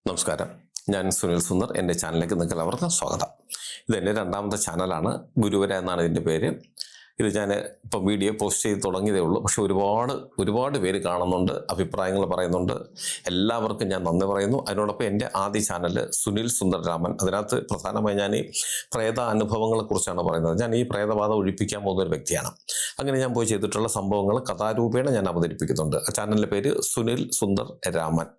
നമസ്കാരം, ഞാൻ സുനിൽ സുന്ദർ. എൻ്റെ ചാനലിലേക്ക് നിങ്ങൾക്ക് എല്ലാവർക്കും സ്വാഗതം. ഇതെൻ്റെ രണ്ടാമത്തെ ചാനലാണ്. ഗുരുവര എന്നാണ് ഇതിൻ്റെ പേര്. ഇത് ഞാൻ ഇപ്പം വീഡിയോ പോസ്റ്റ് ചെയ്ത് തുടങ്ങിയതേ ഉള്ളൂ. പക്ഷെ ഒരുപാട് പേര് കാണുന്നുണ്ട്, അഭിപ്രായങ്ങൾ പറയുന്നുണ്ട്. എല്ലാവർക്കും ഞാൻ നന്ദി പറയുന്നു. അതിനോടൊപ്പം എൻ്റെ ആദ്യ ചാനൽ സുനിൽ സുന്ദർ രാമൻ. അതിനകത്ത് പ്രധാനമായി ഞാൻ ഈ പ്രേത അനുഭവങ്ങളെക്കുറിച്ചാണ് പറയുന്നത്. ഞാൻ ഈ പ്രേതബാധ ഒഴിപ്പിക്കാൻ പോകുന്ന ഒരു വ്യക്തിയാണ്. അങ്ങനെ ഞാൻ പോയി ചെയ്തിട്ടുള്ള സംഭവങ്ങൾ കഥാരൂപേണ ഞാൻ അവതരിപ്പിക്കുന്നുണ്ട്. ചാനലിൻ്റെ പേര് സുനിൽ സുന്ദർ രാമൻ.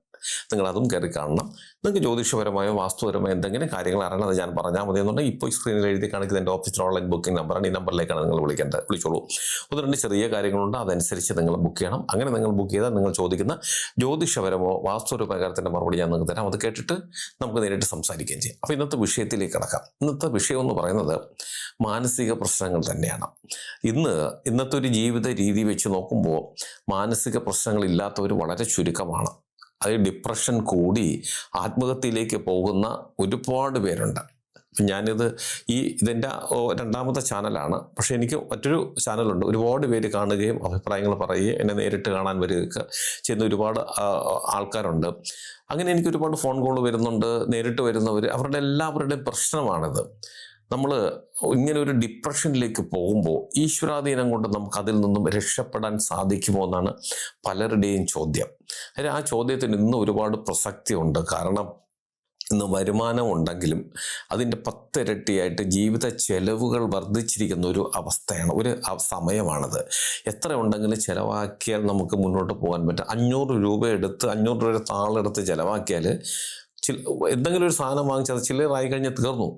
നിങ്ങളതും കയറി കാണണം. നിങ്ങൾക്ക് ജ്യോതിഷപരമായോ വാസ്തുപരമായോ എന്തെങ്കിലും കാര്യങ്ങൾ അറിയണം, അത് ഞാൻ പറഞ്ഞാൽ മതി എന്നുണ്ടെങ്കിൽ ഇപ്പോൾ സ്ക്രീനിൽ എഴുതി കാണിക്കുന്ന എൻ്റെ ഓഫീസിൽ ഓൺലൈൻ ബുക്കിംഗ് നമ്പറാണ്. ഈ നമ്പറിലേക്കാണ് നിങ്ങൾ വിളിച്ചോളൂ. ഒന്ന് രണ്ട് ചെറിയ കാര്യങ്ങളുണ്ട്, അതനുസരിച്ച് നിങ്ങൾ ബുക്ക് ചെയ്യണം. അങ്ങനെ നിങ്ങൾ ബുക്ക് ചെയ്താൽ നിങ്ങൾ ചോദിക്കുന്ന ജ്യോതിഷപരമോ വാസ്തുപരമായ കാര്യത്തിൻ്റെ മറുപടി ഞാൻ നിങ്ങൾക്ക് തരാം. അത് കേട്ടിട്ട് നമുക്ക് നേരിട്ട് സംസാരിക്കുകയും ചെയ്യാം. അപ്പോൾ ഇന്നത്തെ വിഷയത്തിലേക്ക് കിടക്കാം. ഇന്നത്തെ വിഷയം എന്ന് പറയുന്നത് മാനസിക പ്രശ്നങ്ങൾ തന്നെയാണ്. ഇന്നത്തെ ഒരു ജീവിത രീതി വെച്ച് നോക്കുമ്പോൾ മാനസിക പ്രശ്നങ്ങൾ ഇല്ലാത്തവർ വളരെ ചുരുക്കമാണ്. അത് ഡിപ്രഷൻ കൂടി ആത്മഹത്യയിലേക്ക് പോകുന്ന ഒരുപാട് പേരുണ്ട്. ഇതെൻ്റെ രണ്ടാമത്തെ ചാനലാണ്. പക്ഷേ എനിക്ക് മറ്റൊരു ചാനലുണ്ട്. ഒരുപാട് പേര് കാണുകയും അഭിപ്രായങ്ങൾ പറയുകയും എന്നെ നേരിട്ട് കാണാൻ വരികയൊക്കെ ചെയ്യുന്ന ഒരുപാട് ആൾക്കാരുണ്ട്. അങ്ങനെ എനിക്ക് ഒരുപാട് ഫോൺ കോൾ വരുന്നുണ്ട്. നേരിട്ട് വരുന്നവർ, എല്ലാവരുടെയും പ്രശ്നമാണിത്. നമ്മൾ ഇങ്ങനെ ഒരു ഡിപ്രഷനിലേക്ക് പോകുമ്പോൾ ഈശ്വരാധീനം കൊണ്ട് നമുക്ക് അതിൽ നിന്നും രക്ഷപ്പെടാൻ സാധിക്കുമോ എന്നാണ് പലരുടെയും ചോദ്യം. ആ ചോദ്യത്തിന് ഇന്ന് ഒരുപാട് പ്രസക്തിയുണ്ട്. കാരണം ഇന്ന് വരുമാനം ഉണ്ടെങ്കിലും അതിൻ്റെ 10 ഇരട്ടിയായിട്ട് ജീവിത ചെലവുകൾ വർദ്ധിച്ചിരിക്കുന്ന ഒരു അവസ്ഥയാണ്, ഒരു സമയമാണത്. എത്ര ഉണ്ടെങ്കിലും ചിലവാക്കിയാൽ നമുക്ക് മുന്നോട്ട് പോകാൻ പറ്റും. 500 രൂപ എടുത്ത് 500 രൂപ താളെടുത്ത് ചിലവാക്കിയാൽ എന്തെങ്കിലും ഒരു സാധനം വാങ്ങിച്ചത് ചില്ലറായി കഴിഞ്ഞാൽ തീർന്നു.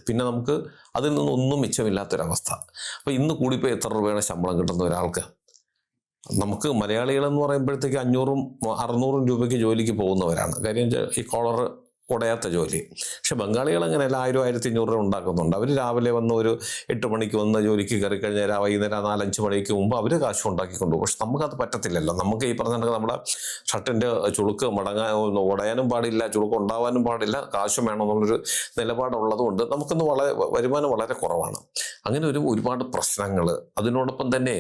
പിന്നെ നമുക്ക് അതിൽ നിന്നൊന്നും മിച്ചമില്ലാത്തൊരവസ്ഥ. അപ്പോൾ ഇന്ന് കൂടിപ്പോയി എത്ര രൂപയുടെ ശമ്പളം കിട്ടുന്ന ഒരാൾക്ക്? നമുക്ക് മലയാളികളെന്ന് പറയുമ്പോഴത്തേക്ക് 500-ഉം 600-ഉം രൂപയ്ക്ക് ജോലിക്ക് പോകുന്നവരാണ്. കാര്യം ഈ കോളർ ഉടയാത്ത ജോലി. പക്ഷെ ബംഗാളികൾ അങ്ങനെയല്ല, 1000, 1500 രൂപ ഉണ്ടാക്കുന്നുണ്ട്. അവർ രാവിലെ വന്ന് ഒരു 8 മണിക്ക് വന്ന് ജോലിക്ക് കയറി കഴിഞ്ഞാൽ വൈകുന്നേരം 4-5 മണിക്ക് മുമ്പ് അവർ കാശ് ഉണ്ടാക്കിക്കൊണ്ടു. പക്ഷെ നമുക്കത് പറ്റത്തില്ലല്ലോ. നമുക്ക് ഈ പറഞ്ഞ നമ്മുടെ ഷർട്ടിൻ്റെ ചുളുക്ക് ഉടയാനും പാടില്ല, ചുളുക്ക് ഉണ്ടാവാനും പാടില്ല, കാശും വേണം എന്നുള്ളൊരു നിലപാടുള്ളത് കൊണ്ട് നമുക്കൊന്ന് വരുമാനം വളരെ കുറവാണ്. അങ്ങനെ ഒരുപാട് പ്രശ്നങ്ങൾ. അതിനോടൊപ്പം തന്നെ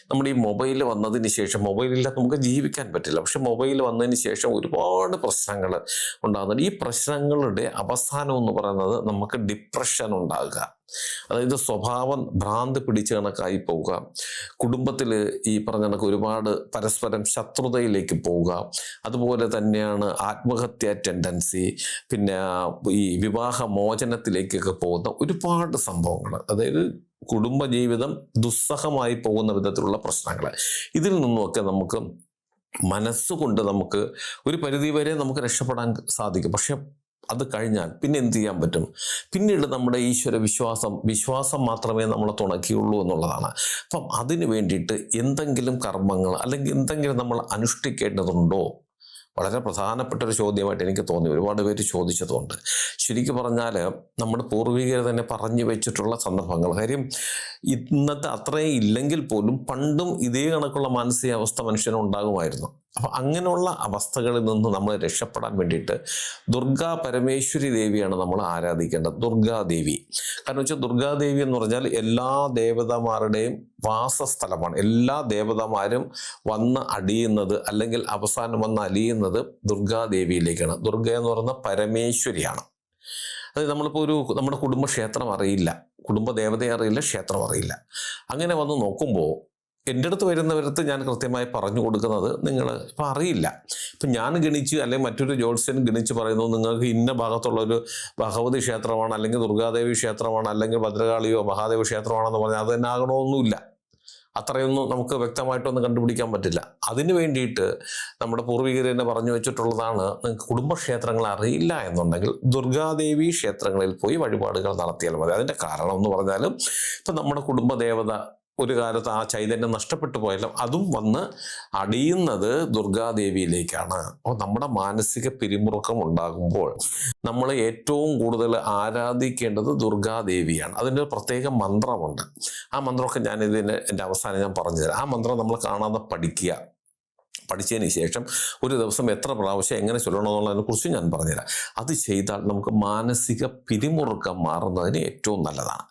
നമ്മുടെ ഈ മൊബൈൽ വന്നതിന് ശേഷം, മൊബൈലില്ലാതെ നമുക്ക് ജീവിക്കാൻ പറ്റില്ല. പക്ഷെ മൊബൈൽ വന്നതിന് ശേഷം ഒരുപാട് പ്രശ്നങ്ങൾ ഉണ്ടാകുന്നുണ്ട്. ഈ പ്രശ്നങ്ങളുടെ അവസാനം എന്ന് പറയുന്നത് നമുക്ക് ഡിപ്രഷൻ ഉണ്ടാകുക, അതായത് സ്വഭാവം ഭ്രാന്ത് പിടിച്ച് കണക്കായി പോവുക, കുടുംബത്തിൽ ഈ പറഞ്ഞ കണക്ക് ഒരുപാട് പരസ്പരം ശത്രുതയിലേക്ക് പോവുക, അതുപോലെ തന്നെയാണ് ആത്മഹത്യാ ടെൻഡൻസി, പിന്നെ ഈ വിവാഹ മോചനത്തിലേക്കൊക്കെ പോകുന്ന ഒരുപാട് സംഭവങ്ങൾ. അതായത് കുടുംബജീവിതം ദുസ്സഹമായി പോകുന്ന വിധത്തിലുള്ള പ്രശ്നങ്ങൾ. ഇതിൽ നിന്നുമൊക്കെ നമുക്ക് മനസ്സുകൊണ്ട് നമുക്ക് ഒരു പരിധിവരെ നമുക്ക് രക്ഷപ്പെടാൻ സാധിക്കും. പക്ഷെ അത് കഴിഞ്ഞാൽ പിന്നെ എന്ത് ചെയ്യാൻ പറ്റും? പിന്നീട് നമ്മുടെ ഈശ്വര വിശ്വാസം മാത്രമേ നമ്മളെ തുണയ്ക്കുകയുള്ളൂ എന്നുള്ളതാണ്. അപ്പം അതിന് വേണ്ടിയിട്ട് എന്തെങ്കിലും കർമ്മങ്ങൾ അല്ലെങ്കിൽ എന്തെങ്കിലും നമ്മൾ അനുഷ്ഠിക്കേണ്ടതുണ്ടോ? വളരെ പ്രധാനപ്പെട്ട ഒരു ചോദ്യമായിട്ട് എനിക്ക് തോന്നി. ഒരുപാട് പേര് ചോദിച്ചതുകൊണ്ട് ശരിക്കും പറഞ്ഞാൽ നമ്മുടെ പൂർവികർ തന്നെ പറഞ്ഞു വെച്ചിട്ടുള്ള സന്ദർഭങ്ങൾ. കാര്യം ഇന്നത്തെ അത്രയും ഇല്ലെങ്കിൽ പോലും പണ്ടും ഇതേ കണക്കുള്ള മാനസികാവസ്ഥ മനുഷ്യന് ഉണ്ടാകുമായിരുന്നു. അപ്പം അങ്ങനെയുള്ള അവസ്ഥകളിൽ നിന്ന് നമ്മൾ രക്ഷപ്പെടാൻ വേണ്ടിയിട്ട് ദുർഗാ പരമേശ്വരി ദേവിയാണ് നമ്മൾ ആരാധിക്കേണ്ടത്. ദുർഗാദേവി. കാരണം വെച്ചാൽ ദുർഗാദേവി എന്ന് പറഞ്ഞാൽ എല്ലാ ദേവതമാരുടെയും വാസസ്ഥലമാണ്. എല്ലാ ദേവതമാരും വന്ന് അടിയുന്നത് അല്ലെങ്കിൽ അവസാനം വന്ന് അലിയുന്നത് ദുർഗാദേവിയിലേക്കാണ്. ദുർഗ എന്ന് പറയുന്ന പരമേശ്വരിയാണ്. അതായത് നമ്മളിപ്പോൾ നമ്മുടെ കുടുംബക്ഷേത്രം അറിയില്ല, കുടുംബദേവതയെ അറിയില്ല, ക്ഷേത്രം അറിയില്ല. അങ്ങനെ വന്ന് നോക്കുമ്പോൾ എൻ്റെ അടുത്ത് വരുന്നവരത്ത് ഞാൻ കൃത്യമായി പറഞ്ഞു കൊടുക്കുന്നത്, നിങ്ങൾ ഇപ്പം അറിയില്ല, ഇപ്പം ഞാൻ ഗണിച്ച് അല്ലെങ്കിൽ മറ്റൊരു ജ്യോത്സ്യൻ ഗണിച്ച് പറയുന്നു നിങ്ങൾക്ക് ഇന്ന ഭാഗത്തുള്ളൊരു ഭഗവതി ക്ഷേത്രമാണ്, അല്ലെങ്കിൽ ദുർഗാദേവി ക്ഷേത്രമാണ്, അല്ലെങ്കിൽ ഭദ്രകാളിയോ മഹാദേവി ക്ഷേത്രമാണെന്ന് പറഞ്ഞാൽ അത് തന്നെ ആകണമെന്നില്ല. അത്രയൊന്നും നമുക്ക് വ്യക്തമായിട്ടൊന്നും കണ്ടുപിടിക്കാൻ പറ്റില്ല. അതിന് വേണ്ടിയിട്ട് നമ്മുടെ പൂർവികർ തന്നെ പറഞ്ഞു വെച്ചിട്ടുള്ളതാണ്, നിങ്ങൾക്ക് കുടുംബക്ഷേത്രങ്ങൾ അറിയില്ല എന്നുണ്ടെങ്കിൽ ദുർഗാദേവി ക്ഷേത്രങ്ങളിൽ പോയി വഴിപാടുകൾ നടത്തിയാൽ മതി. അതിൻ്റെ കാരണം എന്ന് പറഞ്ഞാൽ ഇപ്പം നമ്മുടെ കുടുംബദേവത ഒരു കാലത്ത് ആ ചൈതന്യം നഷ്ടപ്പെട്ടു പോയാലും അതും വന്ന് അടിയുന്നത് ദുർഗാദേവിയിലേക്കാണ്. അപ്പോൾ നമ്മുടെ മാനസിക പിരിമുറുക്കം ഉണ്ടാകുമ്പോൾ നമ്മൾ ഏറ്റവും കൂടുതൽ ആരാധിക്കേണ്ടത് ദുർഗാദേവിയാണ്. അതിൻ്റെ പ്രത്യേക മന്ത്രമുണ്ട്. ആ മന്ത്രമൊക്കെ എൻ്റെ അവസാനം ഞാൻ പറഞ്ഞുതരാം. ആ മന്ത്രം നമ്മൾ കാണാതെ പഠിച്ചതിന് ശേഷം ഒരു ദിവസം എത്ര പ്രാവശ്യം എങ്ങനെ ചൊല്ലണമെന്നുള്ളതിനെ കുറിച്ച് ഞാൻ പറഞ്ഞുതരാം. അത് ചെയ്താൽ നമുക്ക് മാനസിക പിരിമുറുക്കം മാറുന്നതിന് ഏറ്റവും നല്ലതാണ്.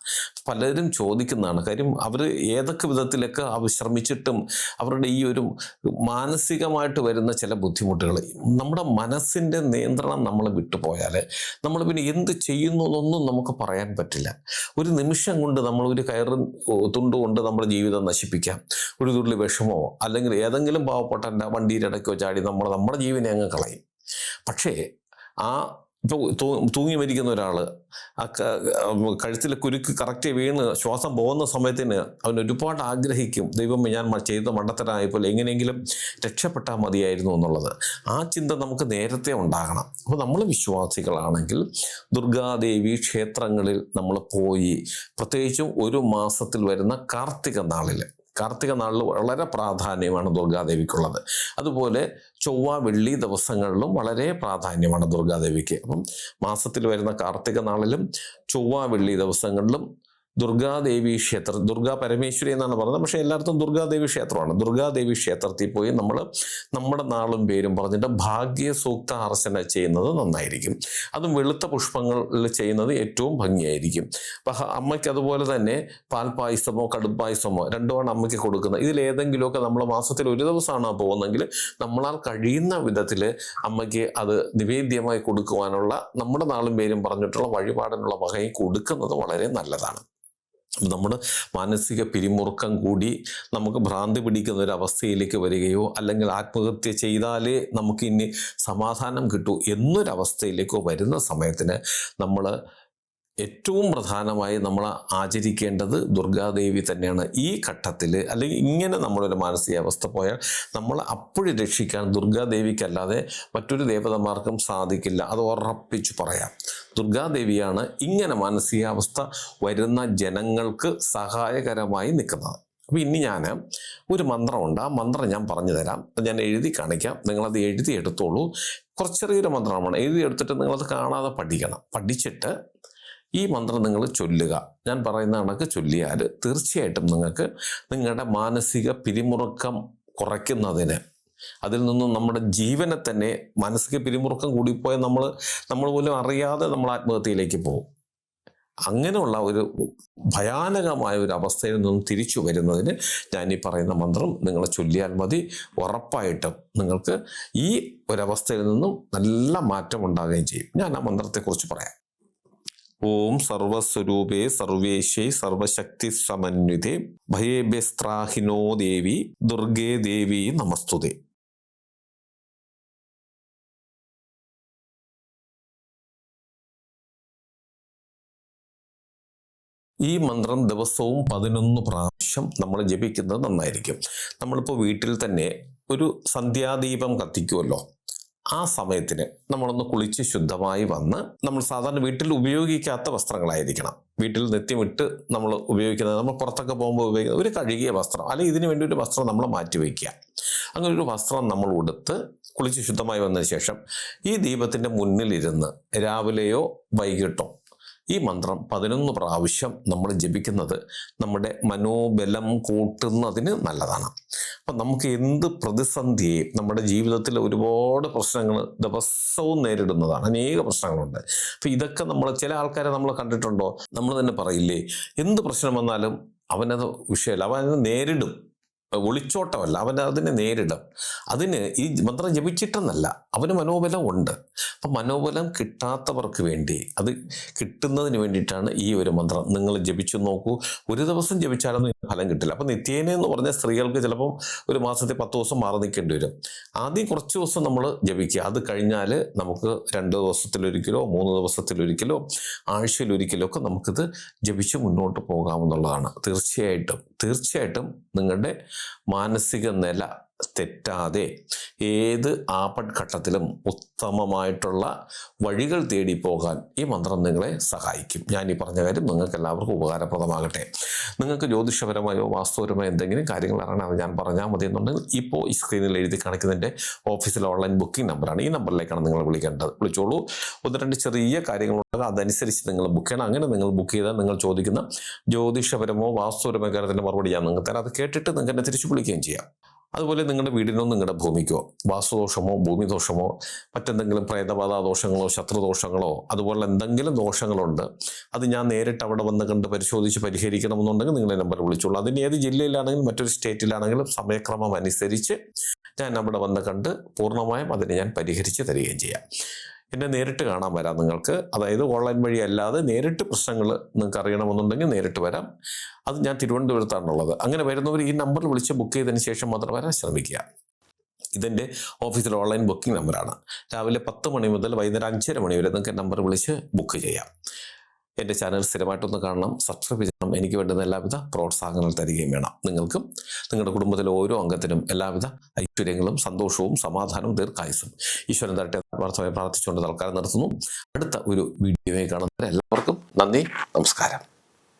പലരും ചോദിക്കുന്നതാണ്. കാര്യം അവർ ഏതൊക്കെ വിധത്തിലൊക്കെ അവർ ശ്രമിച്ചിട്ടും അവരുടെ ഈ ഒരു മാനസികമായിട്ട് വരുന്ന ചില ബുദ്ധിമുട്ടുകൾ, നമ്മുടെ മനസ്സിൻ്റെ നിയന്ത്രണം നമ്മൾ വിട്ടുപോയാൽ നമ്മൾ പിന്നെ എന്ത് ചെയ്യുന്നു എന്നൊന്നും നമുക്ക് പറയാൻ പറ്റില്ല. ഒരു നിമിഷം കൊണ്ട് നമ്മൾ ഒരു കയറ് തുണ്ട് കൊണ്ട് നമ്മുടെ ജീവിതം നശിപ്പിക്കാം. ഒരു തുള്ളി വിഷമോ അല്ലെങ്കിൽ ഏതെങ്കിലും പാവപ്പെട്ട വണ്ടിയുടെ ഇടയ്ക്കോ ചാടി നമ്മുടെ ജീവനെ അങ്ങ് കളയും. പക്ഷേ ആ ഇപ്പോൾ തൂങ്ങി മരിക്കുന്ന ഒരാൾ ആ കഴുത്തിലെ കുരുക്ക് കറക്റ്റ് വീണ് ശ്വാസം പോകുന്ന സമയത്തിന് അവൻ ഒരുപാട് ആഗ്രഹിക്കും, ദൈവമേ ഞാൻ ചെയ്ത മണ്ടത്തരമായപ്പോൾ എങ്ങനെയെങ്കിലും രക്ഷപ്പെട്ടാൽ മതിയായിരുന്നു എന്നുള്ളത്. ആ ചിന്ത നമുക്ക് നേരത്തെ ഉണ്ടാകണം. അപ്പോൾ നമ്മൾ വിശ്വാസികളാണെങ്കിൽ ദുർഗാദേവി ക്ഷേത്രങ്ങളിൽ നമ്മൾ പോയി, പ്രത്യേകിച്ചും ഒരു മാസത്തിൽ വരുന്ന കാർത്തിക നാളിൽ വളരെ പ്രാധാന്യമാണ് ദുർഗാദേവിക്കുള്ളത്. അതുപോലെ ചൊവ്വ വെള്ളി ദിവസങ്ങളിലും വളരെ പ്രാധാന്യമാണ് ദുർഗാദേവിക്ക്. അപ്പം മാസത്തിൽ വരുന്ന കാർത്തിക നാളിലും ചൊവ്വ വെള്ളി ദിവസങ്ങളിലും ദുർഗാദേവി ക്ഷേത്രം, ദുർഗാ പരമേശ്വരി എന്നാണ് പറയുന്നത്, പക്ഷേ എല്ലായിടത്തും ദുർഗാദേവി ക്ഷേത്രമാണ്. ദുർഗാദേവി ക്ഷേത്രത്തിൽ പോയി നമ്മൾ നമ്മുടെ നാളും പേരും പറഞ്ഞിട്ട് ഭാഗ്യസൂക്ത അർച്ചന ചെയ്യുന്നത് നന്നായിരിക്കും. അതും വെളുത്ത പുഷ്പങ്ങളിൽ ചെയ്യുന്നത് ഏറ്റവും ഭംഗിയായിരിക്കും. അപ്പം അമ്മയ്ക്ക് അതുപോലെ തന്നെ പാൽപ്പായസമോ കടുപ്പായസമോ രണ്ടുമാണ് അമ്മയ്ക്ക് കൊടുക്കുന്നത്. ഇതിലേതെങ്കിലുമൊക്കെ നമ്മൾ മാസത്തിൽ ഒരു ദിവസമാണ് പോകുന്നതെങ്കിൽ നമ്മളാൽ കഴിയുന്ന വിധത്തിൽ അമ്മയ്ക്ക് അത് നിവേദ്യമായി കൊടുക്കുവാനുള്ള നമ്മുടെ നാളും പേരും പറഞ്ഞിട്ടുള്ള വഴിപാടിനുള്ള വകയും കൊടുക്കുന്നത് വളരെ നല്ലതാണ്. നമ്മുടെ മാനസിക പിരിമുറുക്കം കൂടി നമുക്ക് ഭ്രാന്തി പിടിക്കുന്ന ഒരു അവസ്ഥയിലേക്ക് വരികയോ അല്ലെങ്കിൽ ആത്മഹത്യ ചെയ്താലേ നമുക്ക് ഇനി സമാധാനം കിട്ടൂ എന്നൊരവസ്ഥയിലേക്കോ വരുന്ന സമയത്തിന് നമ്മൾ ഏറ്റവും പ്രധാനമായി നമ്മൾ ആചരിക്കേണ്ടത് ദുർഗാദേവി തന്നെയാണ്. ഈ ഘട്ടത്തിൽ അല്ലെങ്കിൽ ഇങ്ങനെ നമ്മളൊരു മാനസികാവസ്ഥ പോയാൽ നമ്മൾ അപ്പോഴും രക്ഷിക്കാൻ ദുർഗാദേവിക്കല്ലാതെ മറ്റൊരു ദേവതമാർക്കും സാധിക്കില്ല. അത് ഉറപ്പിച്ചു പറയാം. ദുർഗാദേവിയാണ് ഇങ്ങനെ മാനസികാവസ്ഥ വരുന്ന ജനങ്ങൾക്ക് സഹായകരമായി നിൽക്കുന്നത്. അപ്പോൾ ഇനി ഞാൻ ഒരു മന്ത്രമുണ്ട്, ആ മന്ത്രം ഞാൻ പറഞ്ഞു തരാം. ഞാൻ എഴുതി കാണിക്കാം, നിങ്ങളത് എഴുതിയെടുത്തോളൂ. കുറച്ച് ചെറിയൊരു മന്ത്രമാണ്. എഴുതിയെടുത്തിട്ട് നിങ്ങളത് കാണാതെ പഠിക്കണം. പഠിച്ചിട്ട് ഈ മന്ത്രം നിങ്ങൾ ചൊല്ലുക. ഞാൻ പറയുന്ന കണക്ക് ചൊല്ലിയാൽ തീർച്ചയായിട്ടും നിങ്ങൾക്ക് നിങ്ങളുടെ മാനസിക പിരിമുറുക്കം കുറയ്ക്കുന്നതിന്, അതിൽ നിന്നും നമ്മുടെ ജീവനെ തന്നെ, മാനസിക പിരിമുറുക്കം കൂടിപ്പോയാൽ നമ്മൾ പോലും അറിയാതെ നമ്മൾ ആത്മഹത്യയിലേക്ക് പോകും. അങ്ങനെയുള്ള ഒരു ഭയാനകമായ ഒരു അവസ്ഥയിൽ നിന്നും തിരിച്ചു വരുന്നതിന് ഞാൻ ഈ പറയുന്ന മന്ത്രം നിങ്ങൾ ചൊല്ലിയാൽ മതി. ഉറപ്പായിട്ടും നിങ്ങൾക്ക് ഈ ഒരവസ്ഥയിൽ നിന്നും നല്ല മാറ്റം ഉണ്ടാകുകയും ചെയ്യും. ഞാൻ ആ മന്ത്രത്തെക്കുറിച്ച് പറയാം. ഓം സർവസ്വരൂപേ സർവേശേ സർവശക്തി സമന്വിതേ ഭയേഭ്യസ്ത്രാഹിനോ ദേവി ദുർഗേ ദേവി നമസ്തുതേ. ഈ മന്ത്രം ദിവസവും 11 പ്രാവശ്യം നമ്മൾ ജപിക്കുന്നത് നന്നായിരിക്കും. നമ്മളിപ്പോൾ വീട്ടിൽ തന്നെ ഒരു സന്ധ്യാദീപം കത്തിക്കുമല്ലോ, ആ സമയത്തിന് നമ്മളൊന്ന് കുളിച്ച് ശുദ്ധമായി വന്ന്, നമ്മൾ സാധാരണ വീട്ടിൽ ഉപയോഗിക്കാത്ത വസ്ത്രങ്ങളായിരിക്കണം. വീട്ടിൽ നിത്യമിട്ട് നമ്മൾ ഉപയോഗിക്കുന്നത്, നമ്മൾ പുറത്തൊക്കെ പോകുമ്പോൾ ഉപയോഗിക്കുന്ന ഒരു കഴുകിയ വസ്ത്രം, അല്ലെങ്കിൽ ഇതിനു വേണ്ടി ഒരു വസ്ത്രം നമ്മൾ മാറ്റി വയ്ക്കുക. അങ്ങനെ ഒരു വസ്ത്രം നമ്മൾ ഉടുത്ത് കുളിച്ച് ശുദ്ധമായി വന്നതിന് ശേഷം ഈ ദീപത്തിൻ്റെ മുന്നിലിരുന്ന് രാവിലെയോ വൈകിട്ടോ ഈ മന്ത്രം 11 പ്രാവശ്യം നമ്മൾ ജപിക്കുന്നത് നമ്മുടെ മനോബലം കൂട്ടുന്നതിന് നല്ലതാണ്. അപ്പം നമുക്ക് എന്ത് പ്രതിസന്ധിയെയും, നമ്മുടെ ജീവിതത്തിൽ ഒരുപാട് പ്രശ്നങ്ങൾ ദിവസവും നേരിടുന്നതാണ്, അനേക പ്രശ്നങ്ങളുണ്ട്. അപ്പം ഇതൊക്കെ ചില ആൾക്കാരെ നമ്മൾ കണ്ടിട്ടുണ്ടോ? നമ്മൾ തന്നെ പറയില്ലേ, എന്ത് പ്രശ്നം വന്നാലും അവനത് വിഷയമല്ല, അവനത് നേരിടും. ഒളിച്ചോട്ടമല്ല, അവൻ അതിനെ നേരിടും. അതിന് ഈ മന്ത്രം ജപിച്ചിട്ടെന്നല്ല, അവന് മനോബലം ഉണ്ട്. അപ്പം മനോബലം കിട്ടാത്തവർക്ക് വേണ്ടി, അത് കിട്ടുന്നതിന് വേണ്ടിയിട്ടാണ് ഈ ഒരു മന്ത്രം നിങ്ങൾ ജപിച്ചു നോക്കൂ. ഒരു ദിവസം ജപിച്ചാലൊന്നും ഫലം കിട്ടില്ല. അപ്പം നിത്യേന എന്ന് പറഞ്ഞ സ്ത്രീകൾക്ക് ചിലപ്പം ഒരു മാസത്തിൽ 10 ദിവസം മാറി നിൽക്കേണ്ടി വരും. ആദ്യം കുറച്ച് ദിവസം നമ്മൾ ജപിക്കുക. അത് കഴിഞ്ഞാൽ നമുക്ക് 2 ദിവസത്തിലൊരിക്കലോ 3 ദിവസത്തിലൊരിക്കലോ ആഴ്ചയിലൊരിക്കലോ ഒക്കെ നമുക്കിത് ജപിച്ച് മുന്നോട്ട് പോകാമെന്നുള്ളതാണ്. തീർച്ചയായിട്ടും നിങ്ങളുടെ മാനസിക നില തെറ്റാതെ ഏത് ആപത്ഘട്ടത്തിലും ഉത്തമമായിട്ടുള്ള വഴികൾ തേടി പോകാൻ ഈ മന്ത്രം നിങ്ങളെ സഹായിക്കും. ഞാൻ ഈ പറഞ്ഞ കാര്യം നിങ്ങൾക്ക് എല്ലാവർക്കും ഉപകാരപ്രദമാകട്ടെ. നിങ്ങൾക്ക് ജ്യോതിഷപരമായോ വാസ്തുപരമായോ എന്തെങ്കിലും കാര്യങ്ങൾ അറിയണമെന്ന് ഞാൻ പറഞ്ഞാൽ മതി എന്നുണ്ടെങ്കിൽ ഇപ്പോൾ ഈ സ്ക്രീനിൽ എഴുതി കാണിക്കുന്നതിൻ്റെ ഓഫീസിലെ ഓൺലൈൻ ബുക്കിംഗ് നമ്പറാണ്. ഈ നമ്പറിലേക്കാണ് നിങ്ങൾ വിളിക്കേണ്ടത്. വിളിച്ചോളൂ. 1-2 ചെറിയ കാര്യങ്ങളുണ്ട്, അതനുസരിച്ച് നിങ്ങൾ ബുക്ക് ചെയ്യണം. അങ്ങനെ നിങ്ങൾ ബുക്ക് ചെയ്താൽ നിങ്ങൾ ചോദിക്കുന്ന ജ്യോതിഷപരമോ വാസ്തുപരമോ കാര്യത്തിൻ്റെ മറുപടി ഞാൻ നിങ്ങൾക്ക് തരാം. അത് കേട്ടിട്ട് നിങ്ങൾക്ക് എന്നെ തിരിച്ചു വിളിക്കുകയും ചെയ്യാം. അതുപോലെ നിങ്ങളുടെ വീടിനോ നിങ്ങളുടെ ഭൂമിക്കോ വാസ്തുദോഷമോ ഭൂമിദോഷമോ മറ്റെന്തെങ്കിലും പ്രേതബാധ ദോഷങ്ങളോ ശത്രുദോഷങ്ങളോ അതുപോലെ എന്തെങ്കിലും ദോഷങ്ങളുണ്ട്, അത് ഞാൻ നേരിട്ട് അവിടെ വന്ന് കണ്ട് പരിശോധിച്ച് പരിഹരിക്കണമെന്നുണ്ടെങ്കിൽ നിങ്ങളെ നമ്പർ വിളിച്ചോളൂ. അതിന് ഏത് ജില്ലയിലാണെങ്കിലും മറ്റൊരു സ്റ്റേറ്റിലാണെങ്കിലും സമയക്രമം അനുസരിച്ച് ഞാൻ അവിടെ വന്ന് കണ്ട് പൂർണ്ണമായും അതിനെ ഞാൻ പരിഹരിച്ച് തരികയും ചെയ്യാം. എന്നെ നേരിട്ട് കാണാൻ വരാം നിങ്ങൾക്ക്. അതായത് ഓൺലൈൻ വഴി അല്ലാതെ നേരിട്ട് പ്രശ്നങ്ങൾ നിങ്ങൾക്ക് അറിയണമെന്നുണ്ടെങ്കിൽ നേരിട്ട് വരാം. അത് ഞാൻ തിരുവനന്തപുരത്താണുള്ളത്. അങ്ങനെ വരുന്നവർ ഈ നമ്പറിൽ വിളിച്ച് ബുക്ക് ചെയ്തതിന് ശേഷം മാത്രം വരാൻ ശ്രമിക്കുക. ഇതെൻ്റെ ഓഫീസിലെ ഓൺലൈൻ ബുക്കിംഗ് നമ്പറാണ്. രാവിലെ 10 മണി മുതൽ വൈകുന്നേരം 5:30 മണി വരെ നിങ്ങൾക്ക് നമ്പർ വിളിച്ച് ബുക്ക് ചെയ്യാം. എൻ്റെ ചാനൽ സ്ഥിരമായിട്ടൊന്ന് കാണണം, സബ്സ്ക്രൈബ് ചെയ്യണം. എനിക്ക് വേണ്ടുന്ന എല്ലാവിധ പ്രോത്സാഹനങ്ങൾ തരികയും വേണം. നിങ്ങൾക്കും നിങ്ങളുടെ കുടുംബത്തിലെ ഓരോ അംഗത്തിനും എല്ലാവിധ ഐശ്വര്യങ്ങളും സന്തോഷവും സമാധാനവും ദീർഘായുസ്സും ഈശ്വരൻ തരട്ടെ പ്രാർത്ഥനയെ പ്രാർത്ഥിച്ചുകൊണ്ട് തൽക്കാലം നിർത്തുന്നു. അടുത്ത ഒരു വീഡിയോയിൽ കാണുന്നവരെ എല്ലാവർക്കും നന്ദി, നമസ്കാരം.